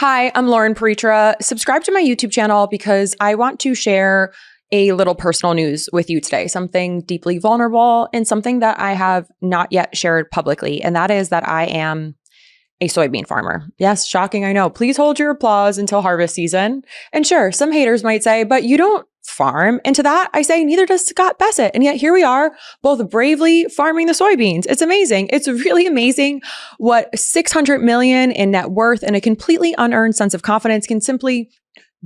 Hi, I'm Loren Piretra. Subscribe to my YouTube channel because I want to share a little personal news with you today, something deeply vulnerable and something that I have not yet shared publicly. And that is that I am a soybean farmer. Yes, shocking, I know. Please hold your applause until harvest season. And sure, some haters might say, but you don't farm. And to that, I say, neither does Scott Bessent. And yet here we are, both bravely farming the soybeans. It's amazing. It's really amazing what 600 million in net worth and a completely unearned sense of confidence can simply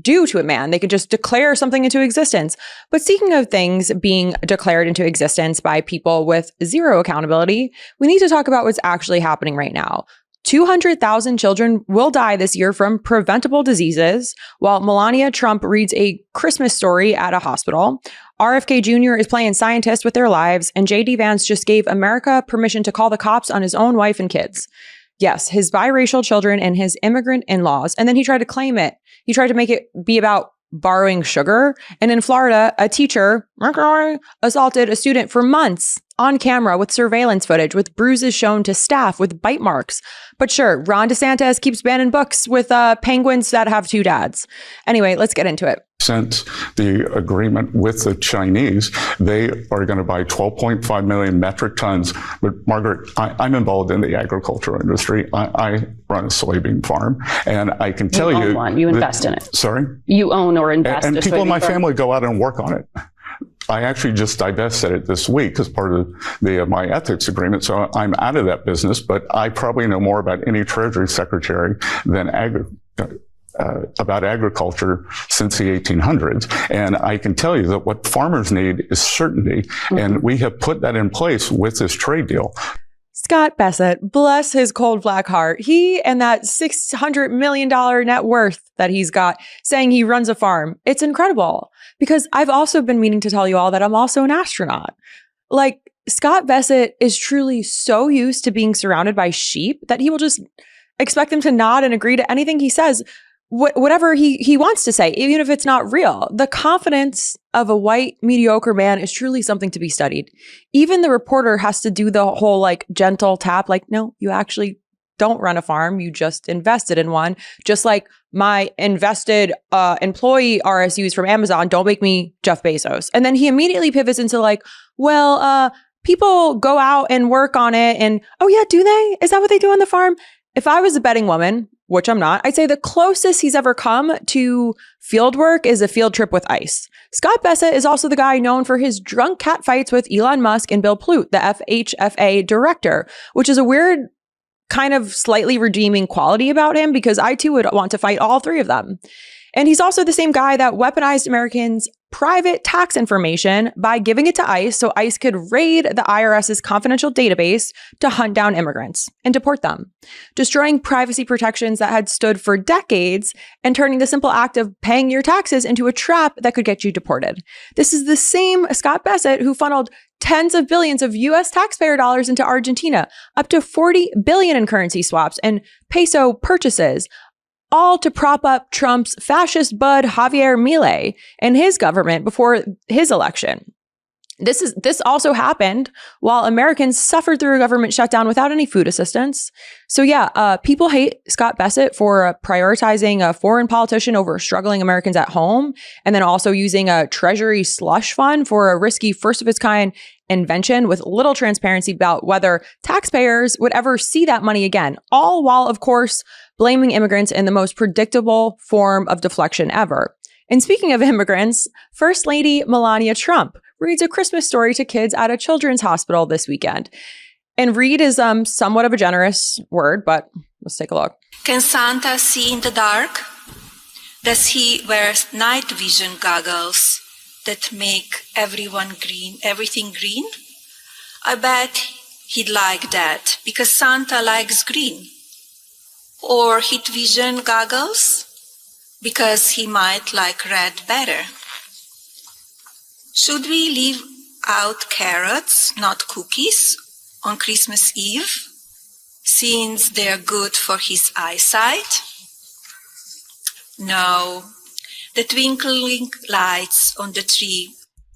do to a man. They could just declare something into existence. But speaking of things being declared into existence by people with zero accountability, we need to talk about what's actually happening right now. 200,000 children will die this year from preventable diseases, while Melania Trump reads a Christmas story at a hospital. RFK Jr. is playing scientist with their lives, and JD Vance just gave America permission to call the cops on his own wife and kids. Yes, his biracial children and his immigrant in-laws. And then he tried to claim it. He tried to make it be about borrowing sugar. And in Florida, a teacher assaulted a student for months on camera with surveillance footage, with bruises shown to staff, with bite marks. But sure, Ron DeSantis keeps banning books with penguins that have two dads. Anyway, let's get into it. Since the agreement with the Chinese, they are going to buy 12.5 million metric tons. But Margaret, I'm involved in the agricultural industry. I run a soybean farm, and I can tell you— own one. You invest in it. Sorry? You own or invest in and people in my family go out and work on it. I actually just divested it this week as part of my ethics agreement, so I'm out of that business, but I probably know more about any Treasury Secretary than about agriculture since the 1800s. And I can tell you that what farmers need is certainty, and we have put that in place with this trade deal. Scott Bessent, bless his cold black heart. He and that $600 million net worth that he's got, saying he runs a farm. It's incredible, because I've also been meaning to tell you all that I'm also an astronaut. Like, Scott Bessent is truly so used to being surrounded by sheep that he will just expect them to nod and agree to anything he says, whatever he wants to say, even if it's not real. The confidence of a white, mediocre man is truly something to be studied. Even the reporter has to do the whole like gentle tap, like, no, you actually don't run a farm. You just invested in one. Just like my invested employee RSUs from Amazon don't make me Jeff Bezos. And then he immediately pivots into like, well, people go out and work on it. And oh yeah, do they? Is that what they do on the farm? If I was a betting woman, which I'm not, I'd say the closest he's ever come to field work is a field trip with ICE. Scott Bessent is also the guy known for his drunk catfights with Elon Musk and Bill Plute, the FHFA director, which is a weird kind of slightly redeeming quality about him, because I too would want to fight all three of them. And he's also the same guy that weaponized Americans' private tax information by giving it to ICE so ICE could raid the IRS's confidential database to hunt down immigrants and deport them, destroying privacy protections that had stood for decades and turning the simple act of paying your taxes into a trap that could get you deported. This is the same Scott Bessent who funneled tens of billions of US taxpayer dollars into Argentina, up to 40 billion in currency swaps and peso purchases, all to prop up Trump's fascist bud Javier Milei and his government before his election. This also happened while Americans suffered through a government shutdown without any food assistance. So yeah, people hate Scott Bessent for prioritizing a foreign politician over struggling Americans at home, and then also using a Treasury slush fund for a risky first-of-its-kind invention with little transparency about whether taxpayers would ever see that money again, all while, of course, blaming immigrants in the most predictable form of deflection ever. And speaking of immigrants, First Lady Melania Trump reads a Christmas story to kids at a children's hospital this weekend. And read is somewhat of a generous word, but let's take a look. Can Santa see in the dark? Does he wear night vision goggles that make everything green? I bet he'd like that, because Santa likes green. Or heat vision goggles, because he might like red better. Should we leave out carrots, not cookies, on Christmas Eve, since they're good for his eyesight? No, the twinkling lights on the tree.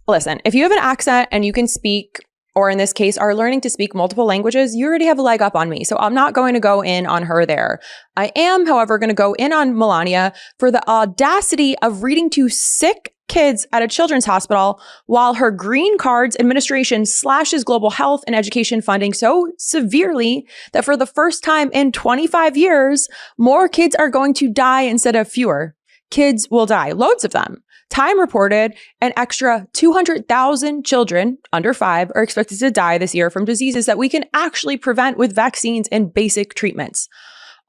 Listen, if you have an accent and you can speak or in this case, are learning to speak multiple languages, you already have a leg up on me. So I'm not going to go in on her there. I am, however, going to go in on Melania for the audacity of reading to sick kids at a children's hospital while her green cards administration slashes global health and education funding so severely that for the first time in 25 years, more kids are going to die instead of fewer. Kids will die, loads of them. Time reported an extra 200,000 children under 5 are expected to die this year from diseases that we can actually prevent with vaccines and basic treatments.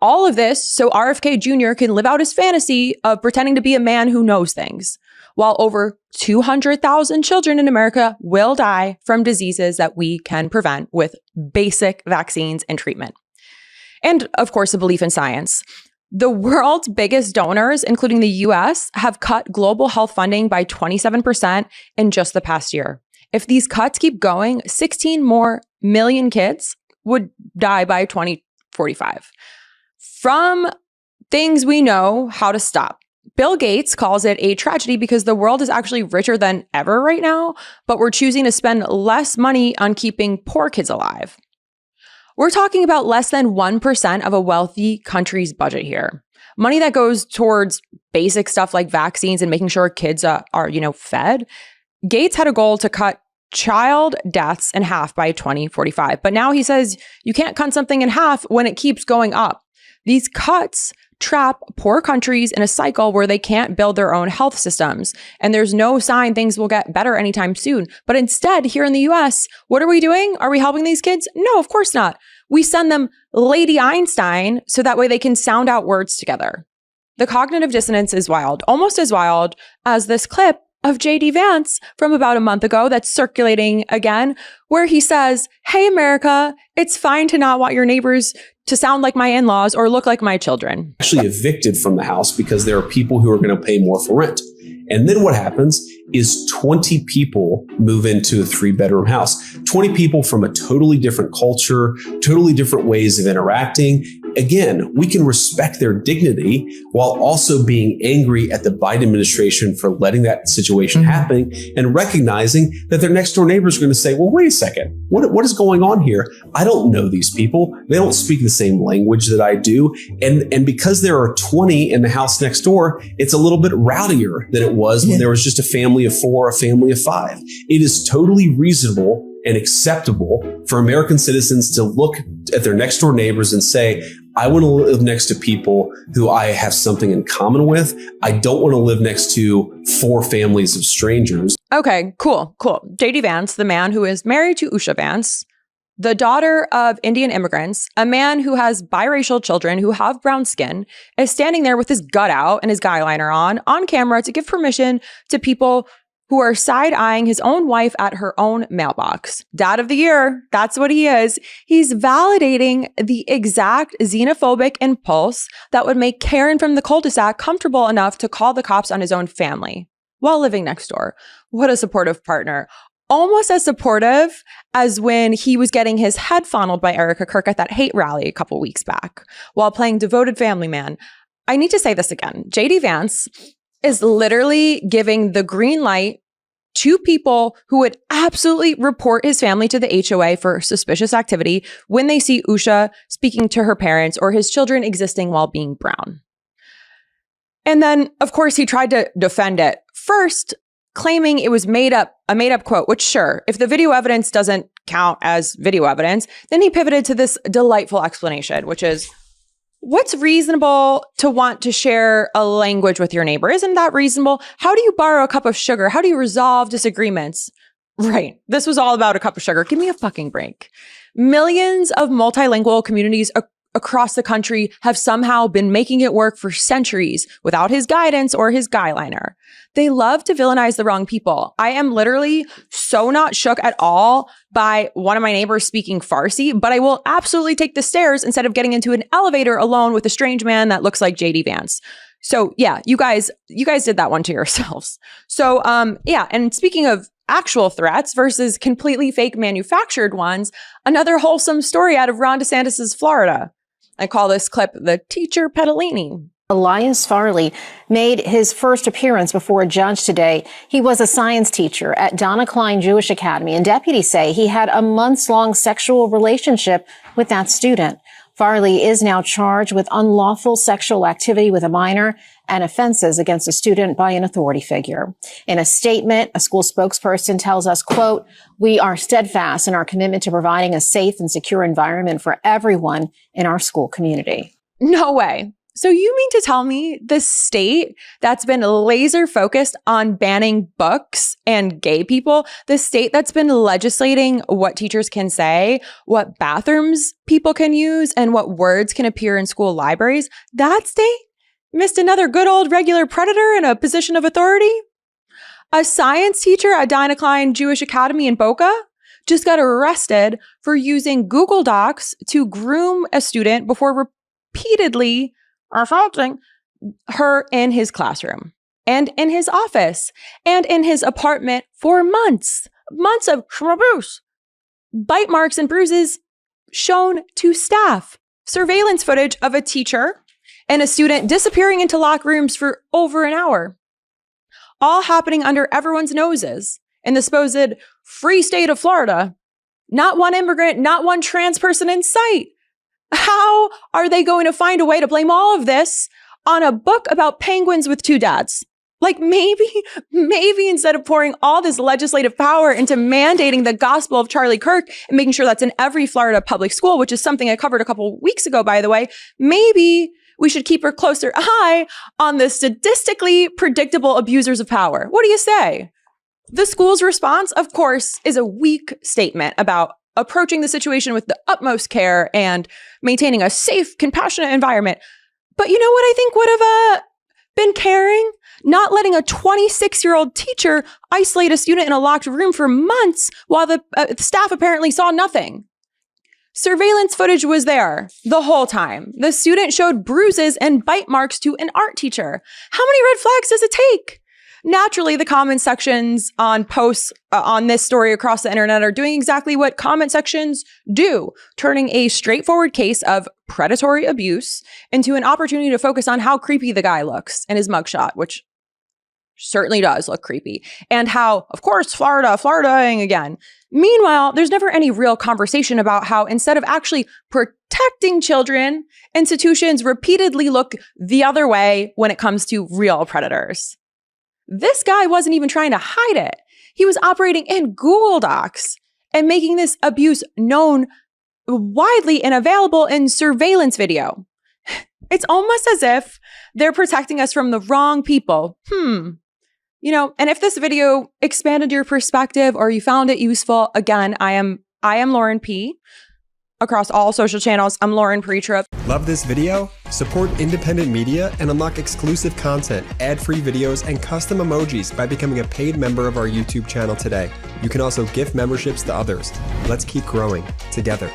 All of this so RFK Jr. can live out his fantasy of pretending to be a man who knows things, while over 200,000 children in America will die from diseases that we can prevent with basic vaccines and treatment. And of course, a belief in science. The world's biggest donors, including the US, have cut global health funding by 27% in just the past year. If these cuts keep going, 16 more million kids would die by 2045. From things we know how to stop. Bill Gates calls it a tragedy because the world is actually richer than ever right now, but we're choosing to spend less money on keeping poor kids alive. We're talking about less than 1% of a wealthy country's budget here. Money that goes towards basic stuff like vaccines and making sure kids are fed. Gates had a goal to cut child deaths in half by 2045, but now he says you can't cut something in half when it keeps going up. These cuts trap poor countries in a cycle where they can't build their own health systems. And there's no sign things will get better anytime soon. But instead, here in the US, what are we doing? Are we helping these kids? No, of course not. We send them Lady Einstein so that way they can sound out words together. The cognitive dissonance is wild, almost as wild as this clip of JD Vance from about a month ago that's circulating again, where he says, "Hey, America, it's fine to not want your neighbors to sound like my in-laws or look like my children." Actually evicted from the house because there are people who are going to pay more for rent. And then what happens is 20 people move into a 3-bedroom house. 20 people from a totally different culture, totally different ways of interacting. Again, we can respect their dignity while also being angry at the Biden administration for letting that situation happen and recognizing that their next door neighbors are going to say, well, wait a second, what is going on here? I don't know these people. They don't speak the same language that I do. And because there are 20 in the house next door, it's a little bit rowdier than it was when there was just a family of 4, a family of 5. It is totally reasonable and acceptable for American citizens to look at their next door neighbors and say, I want to live next to people who I have something in common with. I don't want to live next to 4 families of strangers. Okay, cool. JD Vance, the man who is married to Usha Vance, the daughter of Indian immigrants, a man who has biracial children who have brown skin, is standing there with his gut out and his guy liner on camera to give permission to people who are side-eyeing his own wife at her own mailbox. Dad of the year, that's what he is. He's validating the exact xenophobic impulse that would make Karen from the cul-de-sac comfortable enough to call the cops on his own family while living next door. What a supportive partner. Almost as supportive as when he was getting his head fondled by Erica Kirk at that hate rally a couple weeks back while playing devoted family man. I need to say this again. JD Vance is literally giving the green light to people who would absolutely report his family to the HOA for suspicious activity when they see Usha speaking to her parents or his children existing while being brown. And then, of course, he tried to defend it. First, claiming it was a made up quote, which sure, if the video evidence doesn't count as video evidence, then he pivoted to this delightful explanation, which is, what's reasonable to want to share a language with your neighbor? Isn't that reasonable? How do you borrow a cup of sugar? How do you resolve disagreements? Right. This was all about a cup of sugar. Give me a fucking break. Millions of multilingual communities across the country have somehow been making it work for centuries without his guidance or his guy liner. They love to villainize the wrong people. I am literally so not shook at all by one of my neighbors speaking Farsi, but I will absolutely take the stairs instead of getting into an elevator alone with a strange man that looks like JD Vance. So yeah, you guys did that one to yourselves. So and speaking of actual threats versus completely fake manufactured ones, another wholesome story out of Ron DeSantis's Florida. I call this clip the teacher Pedalini. Elias Farley made his first appearance before a judge today. He was a science teacher at Donna Klein Jewish Academy, and deputies say he had a months-long sexual relationship with that student. Farley is now charged with unlawful sexual activity with a minor and offenses against a student by an authority figure. In a statement, a school spokesperson tells us, quote, "We are steadfast in our commitment to providing a safe and secure environment for everyone in our school community." No way. So you mean to tell me the state that's been laser focused on banning books and gay people, the state that's been legislating what teachers can say, what bathrooms people can use, and what words can appear in school libraries, that state missed another good old regular predator in a position of authority? A science teacher at Donna Klein Jewish Academy in Boca just got arrested for using Google Docs to groom a student before repeatedly assaulting her in his classroom and in his office and in his apartment for months of abuse. Bite marks and bruises shown to staff. Surveillance footage of a teacher and a student disappearing into locker rooms for over an hour. All happening under everyone's noses in the supposed free state of Florida. Not one immigrant, not one trans person in sight. How are they going to find a way to blame all of this on a book about penguins with two dads? Like maybe instead of pouring all this legislative power into mandating the gospel of Charlie Kirk and making sure that's in every Florida public school, which is something I covered a couple weeks ago, by the way, maybe we should keep a closer eye on the statistically predictable abusers of power. What do you say? The school's response, of course, is a weak statement about approaching the situation with the utmost care and maintaining a safe, compassionate environment. But you know what I think would have been caring? Not letting a 26-year-old teacher isolate a student in a locked room for months while the staff apparently saw nothing. Surveillance footage was there the whole time. The student showed bruises and bite marks to an art teacher. How many red flags does it take? Naturally, the comment sections on posts on this story across the internet are doing exactly what comment sections do, turning a straightforward case of predatory abuse into an opportunity to focus on how creepy the guy looks in his mugshot, which certainly does look creepy, and how, of course, Floridaing again. Meanwhile, there's never any real conversation about how instead of actually protecting children, institutions repeatedly look the other way when it comes to real predators. This guy wasn't even trying to hide it. He was operating in Google Docs and making this abuse known widely and available in surveillance video. It's almost as if they're protecting us from the wrong people. You know, and if this video expanded your perspective or you found it useful, again, I am Loren P. Across all social channels, I'm Loren Piretra. Love this video? Support independent media and unlock exclusive content, ad-free videos, and custom emojis by becoming a paid member of our YouTube channel today. You can also gift memberships to others. Let's keep growing together.